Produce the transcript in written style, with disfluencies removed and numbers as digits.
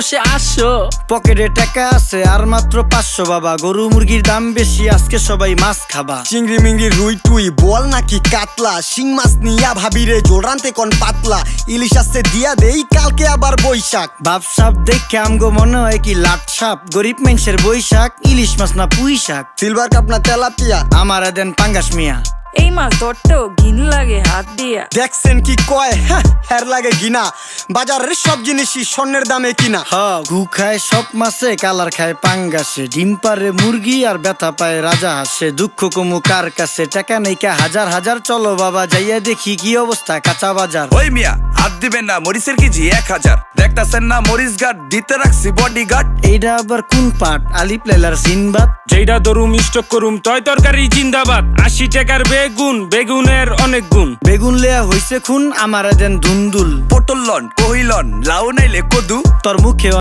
আসো। পকেটে টাকা আছে আর মাত্র 500 বাবা, গরু মুরগির দাম বেশি, আজকে সবাই মাছ খাবা। চিংড়ি মিংড়ি রুই টুই বল নাকি কাতলা, শিং মাছ নিয়া ভাবিরে জোল রানতে কোন পাতলা, ইলিশ আসছে দিয়া দেই কালকে আবার বৈশাখ। বাপ সাপ দেখে আমগো মনে হয় কি লাট সাপ, গরিব মানুষের বৈশাখ, ইলিশ মাছ না পুঁই শাক। সিলভার কাপ না তেলাপিয়া, আমার দেন পাঙ্গাস মিয়া। এই মাছ ধরতেও ঘিন লাগে হাত দিয়া। দেখছেন কি কয়, হের লাগে গিনা, বাজারের সব জিনিসই স্বর্ণের দামে কিনা। হ ঘু খায় সব মাছে, কালার খায় পাঙ্গাসে, ডিম পারে মুরগি আর ব্যথা পায় রাজা হাসে। দুঃখ কমু কার কাছে, টাকা নেই কা হাজার হাজার, চলো বাবা যাইয়া দেখি কি অবস্থা কাঁচা বাজার। ওই মিয়া হাত দিবেন না, মরিচের কেজি 1000। দেখতাছেন না মরিচ গার্ড দিতে রাখছি বডি গার্ড। এইটা আবার কোন পাট, আলিপ লাইলার সিনবাদ? যেইটা ধরুম স্টক করুম তয় তরকারি জিন্দাবাদ। 80 টাকার বেগুন, বেগুনের অনেক গুণ। বেগুন লেয়া হইছে খুন, আমার দেন ধুন্দুল। পটল লন কহিলন লাউ নাইলে কদু। তোর মুখে